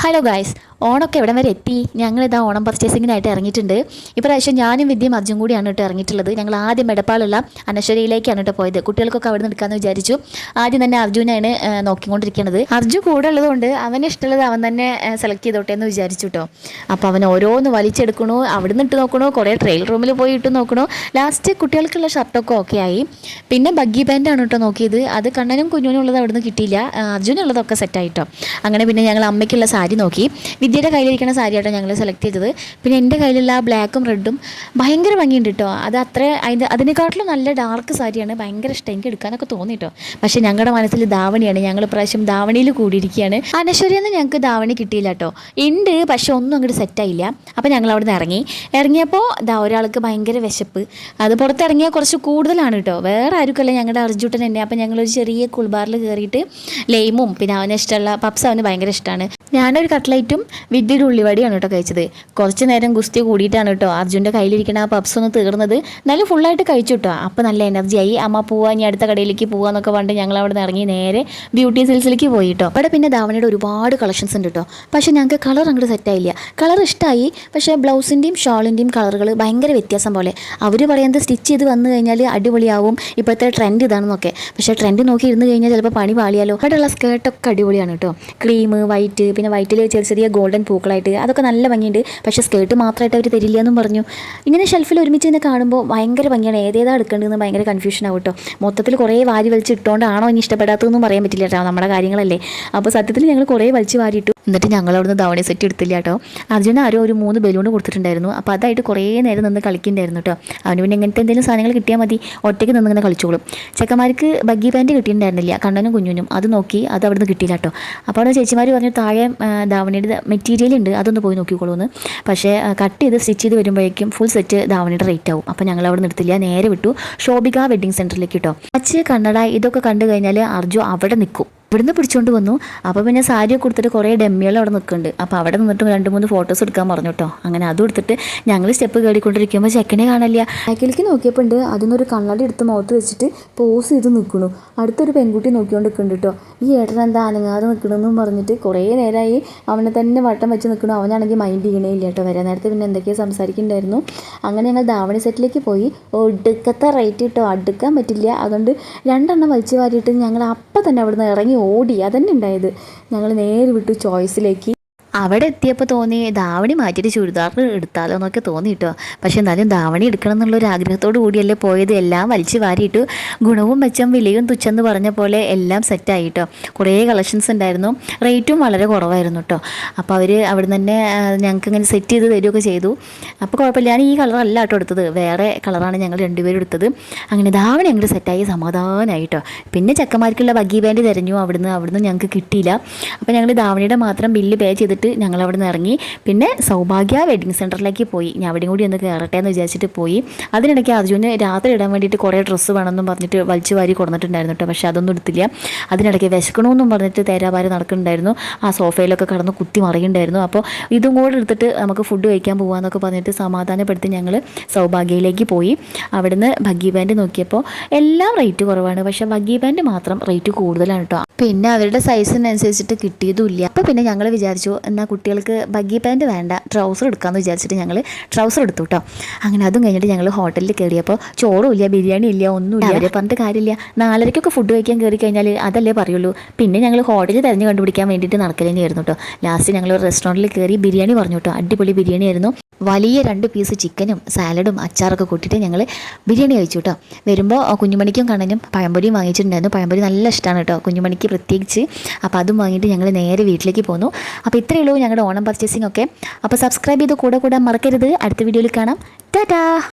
Hello guys, ഓണമൊക്കെ എവിടം വരെ എത്തി. ഞങ്ങളിതാ ഓണം പർച്ചേസിങ്ങിനായിട്ട് ഇറങ്ങിയിട്ടുണ്ട്. ഇപ്രാവശ്യം ഞാനും വിദ്യയും അർജുൻ കൂടിയാണ് കേട്ടോ ഇറങ്ങിയിട്ടുള്ളത്. ഞങ്ങൾ ആദ്യം എടപ്പാളുള്ള അനശ്വരയിലേക്കാണ് കേട്ടോ പോയത്. കുട്ടികൾക്കൊക്കെ അവിടെ നിന്ന് എടുക്കാമെന്ന് വിചാരിച്ചു. ആദ്യം തന്നെ അർജുനാണ് നോക്കിക്കൊണ്ടിരിക്കുന്നത്. അർജുൻ കൂടെ ഉള്ളതുകൊണ്ട് അവന് ഇഷ്ടമുള്ളത് അവൻ തന്നെ സെലക്ട് ചെയ്തോട്ടെ എന്ന് വിചാരിച്ചു കേട്ടോ. അപ്പോൾ അവൻ ഓരോന്ന് വലിച്ചെടുക്കണു, അവിടെ നിന്ന് ഇട്ട് നോക്കണു, കുറേ ട്രെയിൽ റൂമിൽ പോയി ഇട്ട് നോക്കണു. ലാസ്റ്റ് കുട്ടികൾക്കുള്ള ഷർട്ടൊക്കെ ഓക്കെ ആയി. പിന്നെ ബഗ്ഗി പാൻ്റാണ് കേട്ടോ നോക്കിയത്. അത് കണ്ണനും കുഞ്ഞുനും ഉള്ളത് അവിടെ നിന്ന് കിട്ടിയില്ല. അർജുനുള്ളതൊക്കെ സെറ്റായിട്ടോ. അങ്ങനെ പിന്നെ ഞങ്ങൾ അമ്മയ്ക്കുള്ള സാരി നോക്കി. വിദ്യയുടെ കയ്യിലിരിക്കുന്ന സാരിയാട്ടോ ഞങ്ങൾ സെലക്ട് ചെയ്തത്. പിന്നെ എൻ്റെ കയ്യിലുള്ള ബ്ലാക്കും റെഡും ഭയങ്കര ഭംഗിയുണ്ട് കേട്ടോ. അത് അത്ര അതിനെക്കാട്ടിലും നല്ല ഡാർക്ക് സാരിയാണ്. ഭയങ്കര ഇഷ്ടം, എനിക്ക് എടുക്കാനൊക്കെ തോന്നി കേട്ടോ. പക്ഷേ ഞങ്ങളുടെ മനസ്സിൽ ധാവണിയാണ്. ഞങ്ങൾ പ്രാവശ്യം ധാവണിയിൽ കൂടിയിരിക്കുകയാണ്. അനശ്വരിയെന്ന് ഞങ്ങൾക്ക് ധാവണി കിട്ടിയില്ല കേട്ടോ. ഉണ്ട്, പക്ഷെ ഒന്നും അങ്ങോട്ട് സെറ്റായില്ല. അപ്പോൾ ഞങ്ങൾ അവിടെ നിന്ന് ഇറങ്ങിയപ്പോൾ ഒരാൾക്ക് ഭയങ്കര വിശപ്പ്. അത് പുറത്തിറങ്ങിയാൽ കുറച്ച് കൂടുതലാണ് കേട്ടോ. വേറെ ആർക്കല്ല, ഞങ്ങളുടെ അർജുട്ടൻ തന്നെ. അപ്പോൾ ഞങ്ങളൊരു ചെറിയ കുൾബാറിൽ കയറിയിട്ട് ലെയിമും പിന്നെ അവന് ഇഷ്ടമുള്ള പപ്സ് അവന് ഭയങ്കര ഇഷ്ടമാണ്. ഞാനൊരു കട്ട്ലൈറ്റും വിദ്യയുടെ ഉള്ളിവടിയാണ് കേട്ടോ കഴിച്ചത്. കുറച്ച് നേരം ഗുസ്തി കൂടിയിട്ടാണ് കേട്ടോ അർജുൻ്റെ കയ്യിലിരിക്കുന്ന ആ പപ്സ് ഒന്ന് തീർന്നത്. എന്നാലും ഫുള്ളായിട്ട് കഴിച്ചു കേട്ടോ. അപ്പോൾ നല്ല എനർജിയായി. അമ്മ പോവാ, ഇനി അടുത്ത കടയിലേക്ക് പോകാമെന്നൊക്കെ പറഞ്ഞിട്ട് ഞങ്ങൾ അവിടെ നിന്ന് ഇറങ്ങി നേരെ ബ്യൂട്ടി സിൽസിലേക്ക് പോയി കേട്ടോ. അവിടെ പിന്നെ ധാവണിയുടെ ഒരുപാട് കളക്ഷൻസ് ഉണ്ട് കേട്ടോ. പക്ഷേ ഞങ്ങൾക്ക് കളർ അങ്ങോട്ട് സെറ്റായില്ല. കളർ ഇഷ്ടമായി, പക്ഷേ ബ്ലൗസിൻ്റെയും ഷാളിൻ്റെയും കളറുകൾ ഭയങ്കര വ്യത്യാസം പോലെ. അവർ പറയുന്നത് സ്റ്റിച്ച് ചെയ്ത് വന്നു കഴിഞ്ഞാൽ അടിപൊളിയാവും, ഇപ്പോഴത്തെ ട്രെൻഡ് ഇതാണെന്നൊക്കെ. പക്ഷേ ട്രെൻഡ് നോക്കി ഇരുന്ന് കഴിഞ്ഞാൽ ചിലപ്പോൾ പണി പാളിയാലോ. അവിടെയുള്ള സ്കേർട്ടൊക്കെ അടിപൊളിയാണ് കേട്ടോ. ക്രീം വൈറ്റ്, പിന്നെ വൈറ്റിൽ ചെറിയ ചെറിയ ഗോൾഡൻ പൂക്കളായിട്ട് അതൊക്കെ നല്ല ഭംഗിയുണ്ട്. പക്ഷേ സ്കേർട്ട് മാത്രമായിട്ട് അവർ തരില്ല എന്നും പറഞ്ഞു. ഇങ്ങനെ ഷെൽഫിൽ ഒരുമിച്ച് തന്നെ കാണുമ്പോൾ ഭയങ്കര ഭംഗിയാണ്. ഏതേതാ എടുക്കേണ്ടതെന്ന് ഭയങ്കര കൺഫ്യൂഷൻ ആവും കേട്ടോ. മൊത്തത്തിൽ കുറേ വാരി വലിച്ച് ഇട്ടുകൊണ്ടാണോ ഇനി ഇഷ്ടപ്പെടാത്തതെന്നും പറയാൻ പറ്റില്ല കേട്ടോ, നമ്മുടെ കാര്യങ്ങളല്ലേ. അപ്പോൾ സത്യത്തിൽ ഞങ്ങൾ കുറേ വലിച്ച് വാരിയിട്ടു. എന്നിട്ട് ഞങ്ങൾ അവിടുന്ന് ധാവണി സെറ്റ് എടുത്തില്ല കേട്ടോ. അർജുന ആരോ ഒരു 3 ബലൂൺ കൊടുത്തിട്ടുണ്ടായിരുന്നു. അപ്പോൾ അതായിട്ട് കുറേ നേരം നിന്ന് കളിക്കുന്നുണ്ടായിരുന്നു കേട്ടോ. അവന് പിന്നെ ഇങ്ങനത്തെ എന്തെങ്കിലും സാധനങ്ങൾ കിട്ടിയാൽ മതി, ഒറ്റയ്ക്ക് നിന്ന് ഇങ്ങനെ കളിച്ചോളും. ചെക്കന്മാർക്ക് ബഗ്ഗി പാൻറ്റ് കിട്ടിയിട്ടുണ്ടായിരുന്നില്ല, കണ്ണനും കുഞ്ഞുനും. അത് നോക്കി, അത് അവിടെ നിന്ന് കിട്ടിയില്ല കേട്ടോ. അപ്പോൾ അവിടെ ചേച്ചിമാർ പറഞ്ഞു താഴെ ധാവണിയുടെ മെറ്റീരിയൽ ഉണ്ട്, അതൊന്ന് പോയി നോക്കിക്കോളൂന്ന്. പക്ഷേ കട്ട് ചെയ്ത് സ്റ്റിച്ച് ചെയ്ത് വരുമ്പോഴേക്കും ഫുൾ സെറ്റ് ധാവണിയുടെ റേറ്റ് ആവും. അപ്പോൾ ഞങ്ങൾ അവിടെ നിർത്തില്ല, നേരെ വിട്ടു ശോഭിക വെഡ്ഡിങ് സെൻറ്ററിലേക്ക് കേട്ടോ. അച്ച് കണ്ണട ഇതൊക്കെ കണ്ടു കഴിഞ്ഞാൽ അർജു അവിടെ നിൽക്കും. ഇവിടുന്ന് പിടിച്ചുകൊണ്ട് വന്നു. അപ്പോൾ പിന്നെ സാരിയൊക്കെ കൊടുത്തിട്ട് കുറേ ഡമ്മികൾ അവിടെ നിൽക്കുന്നുണ്ട്. അപ്പോൾ അവിടെ നിന്നിട്ട് 2-3 ഫോട്ടോസ് എടുക്കാൻ പറഞ്ഞു കേട്ടോ. അങ്ങനെ അതും എടുത്തിട്ട് ഞങ്ങൾ സ്റ്റെപ്പ് കയറിക്കൊണ്ടിരിക്കുമ്പോൾ ചെക്കനെ കാണില്ല. ബാക്കിലേക്ക് നോക്കിയപ്പോൾ ഉണ്ട് അതിനൊരു കണ്ണാടി എടുത്ത് മുഖത്ത് വെച്ചിട്ട് പോസ് ചെയ്ത് നിൽക്കണു. അടുത്തൊരു പെൺകുട്ടി നോക്കിക്കൊണ്ട് നിൽക്കുന്നുണ്ട് കേട്ടോ. ഈ ഏട്ടൻ എന്താ അനങ്ങാതെ നിൽക്കണമെന്നും പറഞ്ഞിട്ട് കുറേ നേരമായി അവനെ തന്നെ വട്ടം വെച്ച് നിൽക്കണു. അവനാണെങ്കിൽ മൈൻഡ് ചെയ്യണേ ഇല്ല കേട്ടോ. വരാൻ നേരത്തെ പിന്നെ എന്തൊക്കെയോ സംസാരിക്കുന്നുണ്ടായിരുന്നു. അങ്ങനെ ഞങ്ങൾ ധാവണി സെറ്റിലേക്ക് പോയി. ഒടുക്കത്തെ റേറ്റ് കിട്ടോ, അടുക്കാൻ പറ്റില്ല. അതുകൊണ്ട് 2 വലിച്ചു വാരിയിട്ട് ഞങ്ങൾ അപ്പം തന്നെ അവിടെ നിന്ന് ഇറങ്ങി ഓടി. അതന്നെ ഉണ്ടായത്. ഞങ്ങൾ നേരെ വിട്ടു ചോയ്സിലേക്ക്. അവിടെ എത്തിയപ്പോൾ തോന്നി ധാവണി മാറ്റിയിട്ട് ചുരിദാർ എടുത്താലോ എന്നൊക്കെ തോന്നി കേട്ടോ. പക്ഷെ എന്നാലും ധാവണി എടുക്കണം എന്നുള്ളൊരു ആഗ്രഹത്തോടു കൂടിയല്ലേ പോയത്. എല്ലാം വലിച്ചു വാരിയിട്ടു. ഗുണവും മെച്ചം വിലയും തുച്ഛെന്ന് പറഞ്ഞ പോലെ എല്ലാം സെറ്റായി കേട്ടോ. കുറേ കളക്ഷൻസ് ഉണ്ടായിരുന്നു, റേറ്റും വളരെ കുറവായിരുന്നു കേട്ടോ. അപ്പോൾ അവർ അവിടെ നിന്ന് തന്നെ ഞങ്ങൾക്ക് ഇങ്ങനെ സെറ്റ് ചെയ്ത് തരികയൊക്കെ ചെയ്തു. അപ്പോൾ കുഴപ്പമില്ല. ഞാൻ ഈ കളറല്ല കേട്ടോ എടുത്തത്, വേറെ കളറാണ് ഞങ്ങൾ 2 പേരും എടുത്തത്. അങ്ങനെ ധാവണി ഞങ്ങൾ സെറ്റായി, സമാധാനമായി കേട്ടോ. പിന്നെ ചെക്കന്മാർക്കുള്ള ബഗ്ഗി പാൻറ്റ് തിരഞ്ഞു. അവിടുന്ന് ഞങ്ങൾക്ക് കിട്ടിയില്ല. അപ്പോൾ ഞങ്ങൾ ധാവണിയുടെ മാത്രം ബില്ല് പേ ചെയ്തിട്ട് ഞങ്ങൾ അവിടെ നിന്ന് ഇറങ്ങി. പിന്നെ സൗഭാഗ്യ വെഡ്ഡിങ് സെൻറ്ററിലേക്ക് പോയി. ഞാൻ അവിടെയും കൂടി ഒന്ന് കയറട്ടെ എന്ന് വിചാരിച്ചിട്ട് പോയി. അതിനിടയ്ക്ക് അർജുന് രാത്രി ഇടാൻ വേണ്ടിയിട്ട് കുറേ ഡ്രസ്സ് വേണമെന്നും പറഞ്ഞിട്ട് വലിച്ചു വാരി കൊടുത്തിട്ടുണ്ടായിരുന്നു കേട്ടോ. പക്ഷേ അതൊന്നും എടുത്തില്ല. അതിനിടയ്ക്ക് വിശക്കണമെന്നും പറഞ്ഞിട്ട് തേരാപാര നടക്കുന്നുണ്ടായിരുന്നു. ആ സോഫയിലൊക്കെ കടന്ന് കുത്തി മറിയുണ്ടായിരുന്നു. അപ്പോൾ ഇതും കൂടെ എടുത്തിട്ട് നമുക്ക് ഫുഡ് കഴിക്കാൻ പോകാമെന്നൊക്കെ പറഞ്ഞിട്ട് സമാധാനപ്പെടുത്തി ഞങ്ങൾ സൗഭാഗ്യയിലേക്ക് പോയി. അവിടുന്ന് ബഗ്ഗി പാൻറ്റ് നോക്കിയപ്പോൾ എല്ലാം റേറ്റ് കുറവാണ്, പക്ഷേ ബഗ്ഗി പാൻറ്റ് മാത്രം റേറ്റ് കൂടുതലാണ് കേട്ടോ. പിന്നെ അവരുടെ സൈസിനനുസരിച്ചിട്ട് കിട്ടിയതുമില്ല. അപ്പോൾ പിന്നെ ഞങ്ങൾ വിചാരിച്ചു എന്നാൽ കുട്ടികൾക്ക് ബഗ്ഗി പാൻറ്റ് വേണ്ട, ട്രൗസർ എടുക്കാമെന്ന് വിചാരിച്ചിട്ട് ഞങ്ങൾ ട്രൗസർ എടുത്തു കേട്ടോ. അങ്ങനെ അതും കഴിഞ്ഞിട്ട് ഞങ്ങൾ ഹോട്ടലിൽ കയറിയപ്പോൾ ചോറും ഇല്ല, ബിരിയാണി ഇല്ല, ഒന്നുമില്ല. അവരെ പറഞ്ഞിട്ട് കാര്യമില്ല. 4:30 ഫുഡ് കഴിക്കാൻ കയറി കഴിഞ്ഞാൽ അതല്ലേ പറയുള്ളൂ. പിന്നെ ഞങ്ങൾ ഹോട്ടലിൽ തിരഞ്ഞ് കണ്ടുപിടിക്കാൻ വേണ്ടിയിട്ട് നടക്കൽ തന്നെയായിരുന്നു കേട്ടോ. ലാസ്റ്റ് ഞങ്ങൾ ഒരു റെസ്റ്റോറൻറ്റിൽ കയറി ബിരിയാണി പറഞ്ഞു കേട്ടോ. അടിപൊളി ബിരിയാണി ആയിരുന്നു. വലിയ 2 പീസ് ചിക്കനും സാലഡും അച്ചാറൊക്കെ കൂട്ടിയിട്ട് ഞങ്ങൾ ബിരിയാണി കഴിച്ചു കേട്ടോ. വരുമ്പോൾ കുഞ്ഞുമണിക്കും കണ്ണനും പഴംപൊരിയും വാങ്ങിച്ചിട്ടുണ്ടായിരുന്നു. പഴംപൊരി നല്ല ഇഷ്ടമാണ് കേട്ടോ, കുഞ്ഞുമണിക്ക് പ്രത്യേകിച്ച്. അപ്പോൾ അതും വാങ്ങിയിട്ട് ഞങ്ങൾ നേരെ വീട്ടിലേക്ക് പോന്നു. അപ്പോൾ ഇത്രയേ ഉള്ളൂ ഞങ്ങളുടെ ഓണം പർച്ചേസിംഗ് ഒക്കെ. അപ്പോൾ സബ്സ്ക്രൈബ് ചെയ്ത് കൂടെ മറക്കരുത്. അടുത്ത വീഡിയോയിൽ കാണാം. ടാറ്റാ.